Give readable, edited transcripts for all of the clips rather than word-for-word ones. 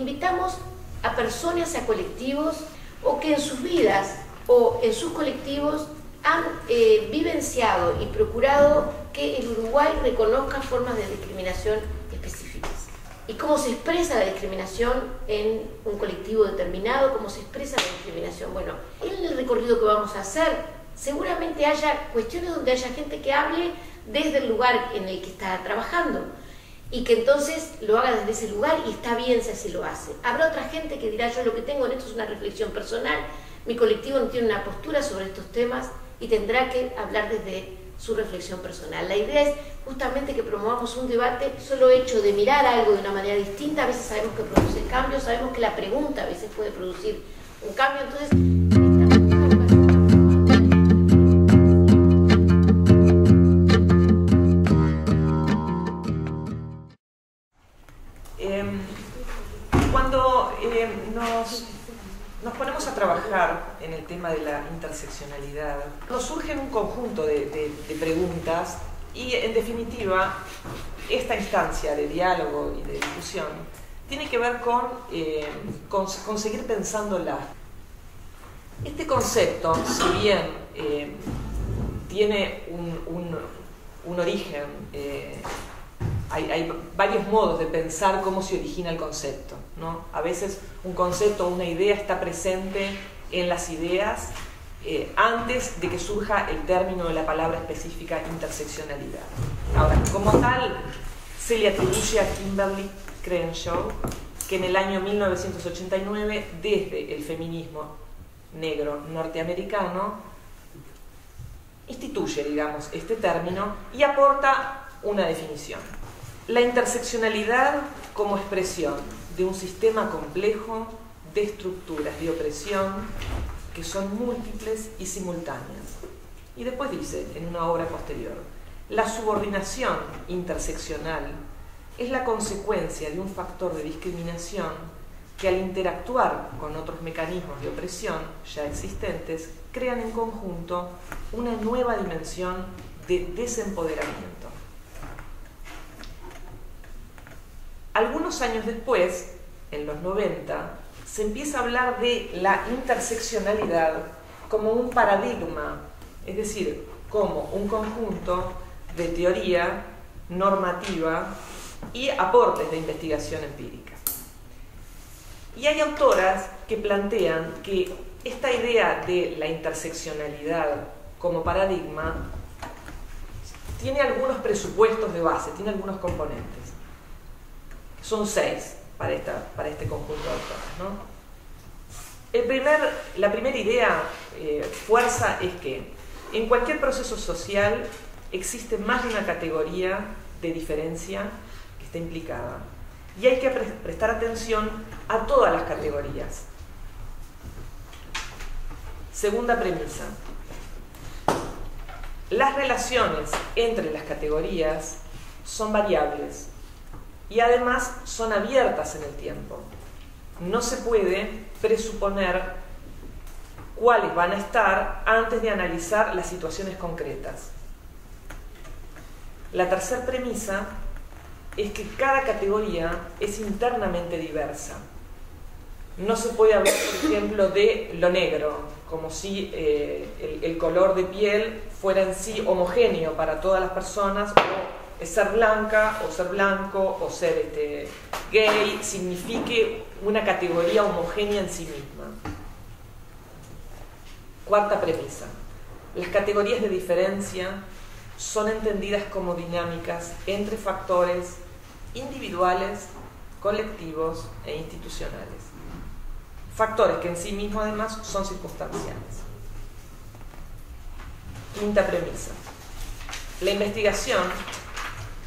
invitamos a personas, a colectivos, o que en sus vidas o en sus colectivos han vivenciado y procurado que el Uruguay reconozca formas de discriminación específicas. Y cómo se expresa la discriminación en un colectivo determinado, cómo se expresa la discriminación. Bueno, en el recorrido que vamos a hacer, seguramente haya cuestiones donde haya gente que hable desde el lugar en el que está trabajando y que entonces lo haga desde ese lugar y está bien si así lo hace. Habrá otra gente que dirá, yo lo que tengo en esto es una reflexión personal, mi colectivo no tiene una postura sobre estos temas y tendrá que hablar desde su reflexión personal. La idea es justamente que promovamos un debate. Solo hecho de mirar algo de una manera distinta, a veces sabemos que produce cambios, sabemos que la pregunta a veces puede producir un cambio, entonces... Cuando nos ponemos a trabajar en el tema de la interseccionalidad, nos surgen un conjunto de preguntas y, en definitiva, esta instancia de diálogo y de discusión tiene que ver con seguir pensándola. Este concepto, si bien tiene un origen, hay varios modos de pensar cómo se origina el concepto, ¿no? A veces un concepto o una idea está presente en las ideas antes de que surja el término de la palabra específica interseccionalidad. Ahora, como tal, se le atribuye a Kimberly Crenshaw que en el año 1989, desde el feminismo negro norteamericano, instituye, digamos, este término y aporta una definición. La interseccionalidad como expresión de un sistema complejo de estructuras de opresión que son múltiples y simultáneas. Y después dice, en una obra posterior, la subordinación interseccional es la consecuencia de un factor de discriminación que al interactuar con otros mecanismos de opresión ya existentes, crean en conjunto una nueva dimensión de desempoderamiento. Algunos años después, en los 90, se empieza a hablar de la interseccionalidad como un paradigma, es decir, como un conjunto de teoría, normativa y aportes de investigación empírica. Y hay autoras que plantean que esta idea de la interseccionalidad como paradigma tiene algunos presupuestos de base, tiene algunos componentes. Son 6 para este conjunto de autores, ¿no? La primera idea, fuerza, es que en cualquier proceso social existe más de una categoría de diferencia que está implicada. Y hay que prestar atención a todas las categorías. Segunda premisa. Las relaciones entre las categorías son variables y además son abiertas en el tiempo. No se puede presuponer cuáles van a estar antes de analizar las situaciones concretas. La tercera premisa es que cada categoría es internamente diversa. No se puede hablar, por ejemplo, de lo negro, como si el color de piel fuera en sí homogéneo para todas las personas, o ser blanca, o ser blanco, o ser gay, signifique una categoría homogénea en sí misma. Cuarta premisa. Las categorías de diferencia son entendidas como dinámicas entre factores individuales, colectivos e institucionales. Factores que en sí mismos además son circunstanciales. Quinta premisa. La investigación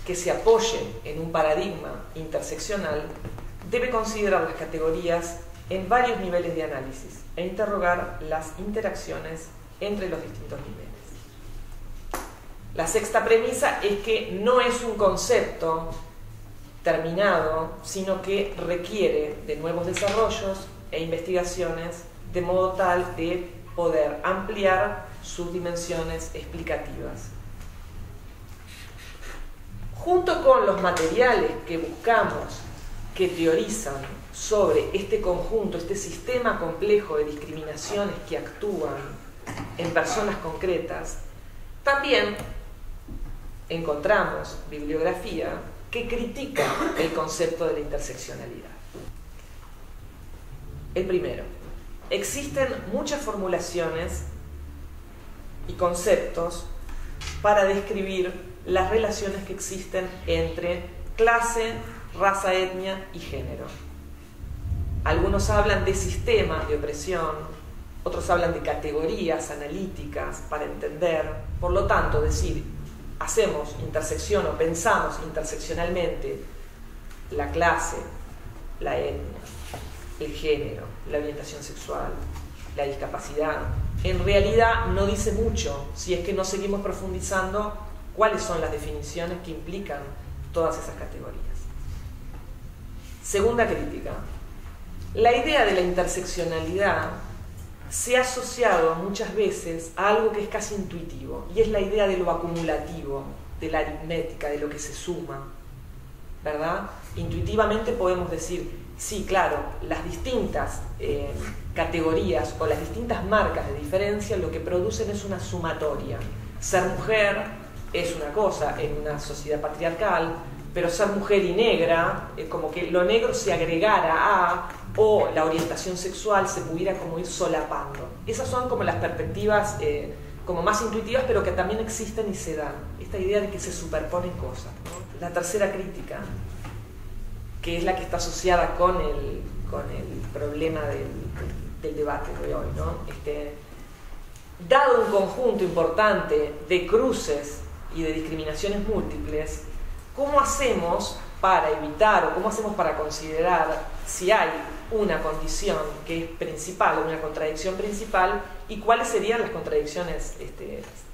que se apoye en un paradigma interseccional debe considerar las categorías en varios niveles de análisis e interrogar las interacciones entre los distintos niveles. La sexta premisa es que no es un concepto terminado, sino que requiere de nuevos desarrollos e investigaciones de modo tal de poder ampliar sus dimensiones explicativas. Junto con los materiales que buscamos que teorizan sobre este conjunto, este sistema complejo de discriminaciones que actúan en personas concretas, también encontramos bibliografía que critica el concepto de la interseccionalidad. El primero, existen muchas formulaciones y conceptos para describir las relaciones que existen entre clase, raza, etnia y género. Algunos hablan de sistemas de opresión, otros hablan de categorías analíticas para entender. Por lo tanto, decir, hacemos intersección o pensamos interseccionalmente la clase, la etnia, el género, la orientación sexual, la discapacidad, en realidad no dice mucho si es que no seguimos profundizando cuáles son las definiciones que implican todas esas categorías. Segunda crítica. La idea de la interseccionalidad se ha asociado muchas veces a algo que es casi intuitivo, y es la idea de lo acumulativo, de la aritmética, de lo que se suma, ¿verdad? Intuitivamente podemos decir, sí, claro, las distintas categorías o las distintas marcas de diferencia lo que producen es una sumatoria. Ser mujer es una cosa en una sociedad patriarcal, pero ser mujer y negra, como que lo negro se agregara a, o la orientación sexual se pudiera como ir solapando. Esas son como las perspectivas como más intuitivas, pero que también existen y se dan. Esta idea de que se superponen cosas, ¿no? La tercera crítica, que es la que está asociada con el problema del debate de hoy, ¿no? Dado un conjunto importante de cruces y de discriminaciones múltiples, ¿cómo hacemos para evitar o cómo hacemos para considerar si hay una condición que es principal, una contradicción principal, y cuáles serían las contradicciones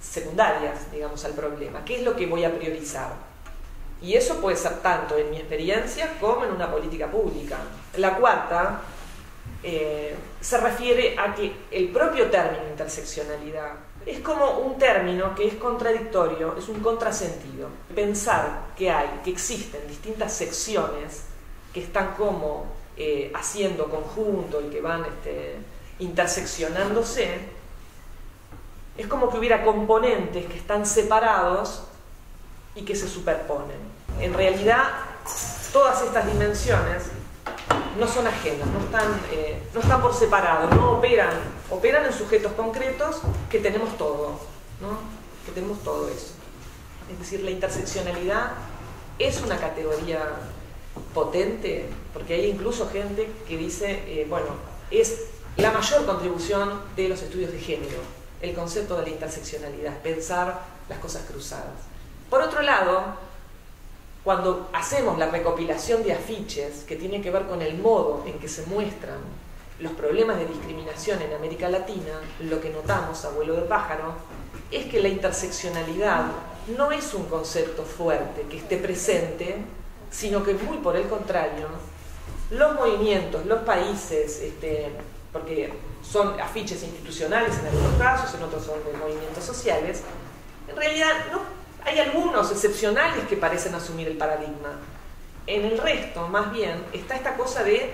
secundarias, digamos, al problema? ¿Qué es lo que voy a priorizar? Y eso puede ser tanto en mi experiencia como en una política pública. La cuarta se refiere a que el propio término interseccionalidad es como un término que es contradictorio, es un contrasentido. Pensar que existen distintas secciones que están como haciendo conjunto y que van interseccionándose, es como que hubiera componentes que están separados y que se superponen. En realidad, todas estas dimensiones no son ajenas, no están por separado, no operan en sujetos concretos que tenemos todo, ¿no? Que tenemos todo eso. Es decir, la interseccionalidad es una categoría potente, porque hay incluso gente que dice, es la mayor contribución de los estudios de género, el concepto de la interseccionalidad, pensar las cosas cruzadas. Por otro lado, cuando hacemos la recopilación de afiches que tiene que ver con el modo en que se muestran los problemas de discriminación en América Latina, lo que notamos, a vuelo de pájaro, es que la interseccionalidad no es un concepto fuerte que esté presente, sino que muy por el contrario, los movimientos, los países, porque son afiches institucionales en algunos casos, en otros son de movimientos sociales, en realidad no. Hay algunos excepcionales que parecen asumir el paradigma. En el resto, más bien, está esta cosa de,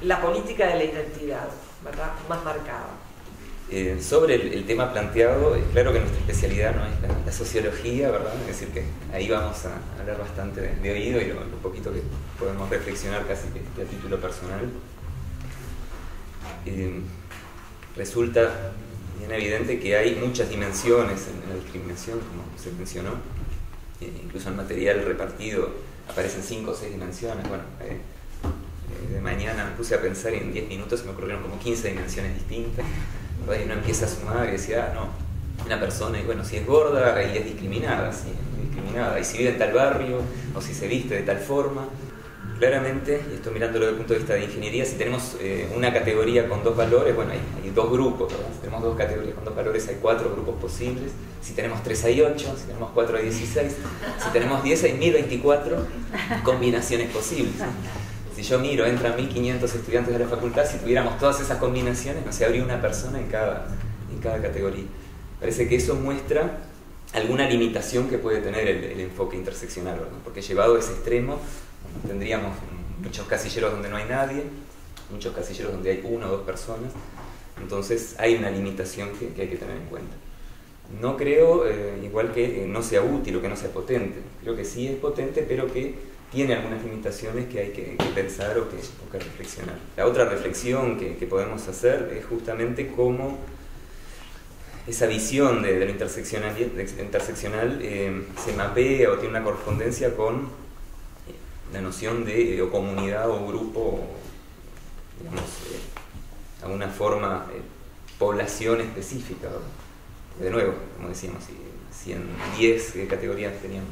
la política de la identidad, ¿verdad? Más marcada. Sobre el tema planteado, es claro que nuestra especialidad no es la sociología, ¿verdad? Es decir, que ahí vamos a hablar bastante de oído y lo poquito que podemos reflexionar casi que a título personal. Resulta bien evidente que hay muchas dimensiones en la discriminación, como se mencionó. Incluso en material repartido aparecen 5 o 6 dimensiones. De mañana me puse a pensar y en 10 minutos se me ocurrieron como 15 dimensiones distintas, ¿verdad? Y uno empieza a sumar y decía, una persona, y si es gorda y es discriminada, sí, es discriminada, y si vive en tal barrio, o si se viste de tal forma. Claramente, y estoy mirándolo desde el punto de vista de ingeniería, si tenemos una categoría con 2 valores, hay 2 grupos, ¿verdad? Si tenemos 2 categorías con 2 valores, hay 4 grupos posibles. Si tenemos 3 hay 8, si tenemos 4 hay 16, si tenemos 10 hay 1024 combinaciones posibles. Si yo miro, entran 1500 estudiantes de la facultad, si tuviéramos todas esas combinaciones, habría una persona en cada categoría. Parece que eso muestra alguna limitación que puede tener el enfoque interseccional, ¿verdad? Porque llevado a ese extremo, tendríamos muchos casilleros donde no hay nadie, muchos casilleros donde hay 1 o 2 personas. Entonces hay una limitación que hay que tener en cuenta. No creo, igual que no sea útil o que no sea potente. Creo que sí es potente, pero que tiene algunas limitaciones que hay que pensar o que reflexionar. La otra reflexión que podemos hacer es justamente cómo esa visión de lo interseccional se mapea o tiene una correspondencia con la noción de o comunidad o grupo, o, digamos, alguna forma, población específica. De nuevo, como decíamos, si en 10 categorías teníamos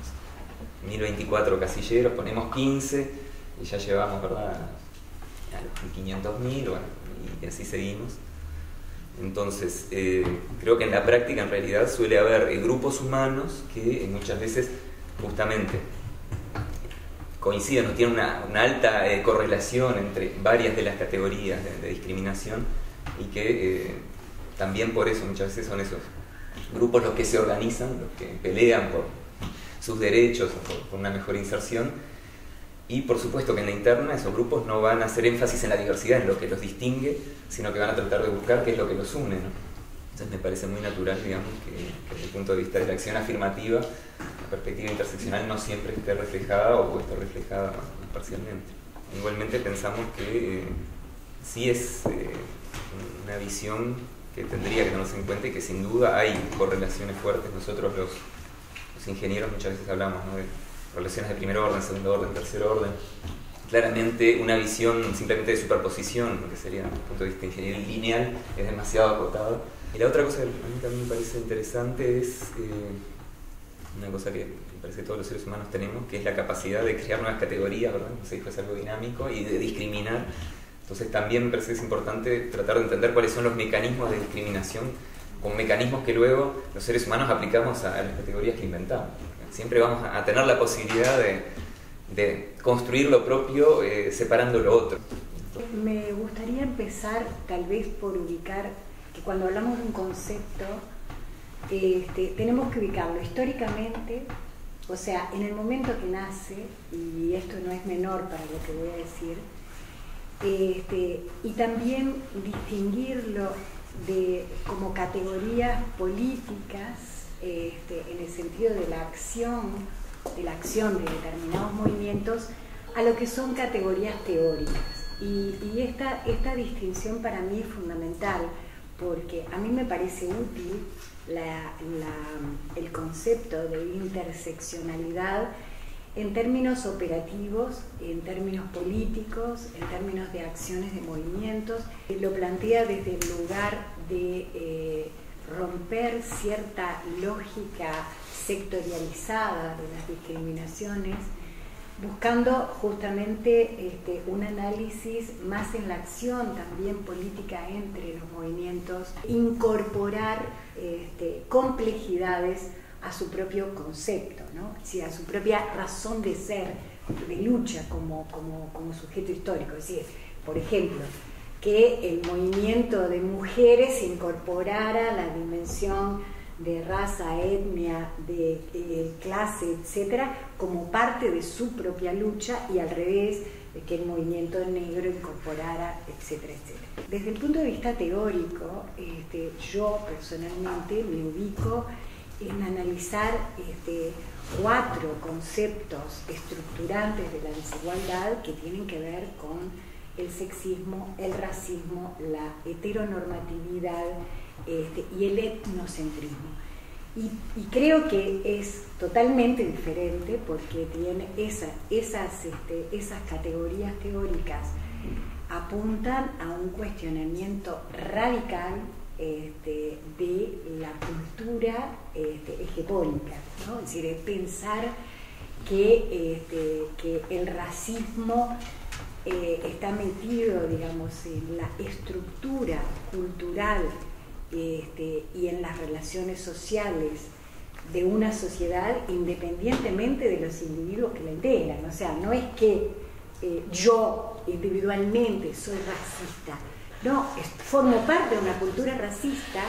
1024 casilleros, ponemos 15 y ya llevamos, ¿verdad?, a los 500.000, bueno, y así seguimos. Entonces, creo que en la práctica en realidad suele haber grupos humanos que muchas veces justamente coinciden o tienen una alta correlación entre varias de las categorías de discriminación, y que también por eso muchas veces son esos grupos los que se organizan, los que pelean por sus derechos o por una mejor inserción. Y por supuesto que en la interna esos grupos no van a hacer énfasis en la diversidad, en lo que los distingue, sino que van a tratar de buscar qué es lo que los une, ¿no? Entonces me parece muy natural, digamos, que desde el punto de vista de la acción afirmativa, la perspectiva interseccional no siempre esté reflejada o esté reflejada más parcialmente. Igualmente pensamos que sí es una visión que tendría que tenerse en cuenta y que sin duda hay correlaciones fuertes. Nosotros los ingenieros muchas veces hablamos, ¿no?, de relaciones de primer orden, segundo orden, tercer orden. Claramente una visión simplemente de superposición, lo que sería desde el punto de vista ingenieril lineal, es demasiado acotada. Y la otra cosa que a mí también me parece interesante es una cosa que me parece que todos los seres humanos tenemos, que es la capacidad de crear nuevas categorías, ¿verdad? Como se dijo, es algo dinámico, y de discriminar. Entonces también me parece que es importante tratar de entender cuáles son los mecanismos de discriminación, con mecanismos que luego los seres humanos aplicamos a las categorías que inventamos. Siempre vamos a tener la posibilidad de construir lo propio separando lo otro. Me gustaría empezar tal vez por ubicar que cuando hablamos de un concepto tenemos que ubicarlo históricamente, o sea, en el momento que nace, y esto no es menor para lo que voy a decir, y también distinguirlo como categorías políticas, en el sentido de la acción de determinados movimientos, a lo que son categorías teóricas. Y esta distinción para mí es fundamental, porque a mí me parece útil el concepto de interseccionalidad en términos operativos, en términos políticos, en términos de acciones de movimientos. Lo plantea desde el lugar de romper cierta lógica sectorializada de las discriminaciones, buscando justamente un análisis más en la acción también política entre los movimientos, incorporar complejidades a su propio concepto, ¿no? Es decir, a su propia razón de ser, de lucha como sujeto histórico. Es decir, por ejemplo, que el movimiento de mujeres incorporara la dimensión de raza, etnia, de clase, etcétera, como parte de su propia lucha, y al revés, que el movimiento negro incorporara, etcétera, etcétera. Desde el punto de vista teórico, yo personalmente me ubico en analizar 4 conceptos estructurantes de la desigualdad que tienen que ver con el sexismo, el racismo, la heteronormatividad y el etnocentrismo. Y creo que es totalmente diferente, porque tiene esas categorías teóricas apuntan a un cuestionamiento radical de la cultura hegemónica, ¿no? Es decir, es pensar que el racismo está metido, digamos, en la estructura cultural y en las relaciones sociales de una sociedad, independientemente de los individuos que la integran. O sea, no es que yo individualmente soy racista, no, formo parte de una cultura racista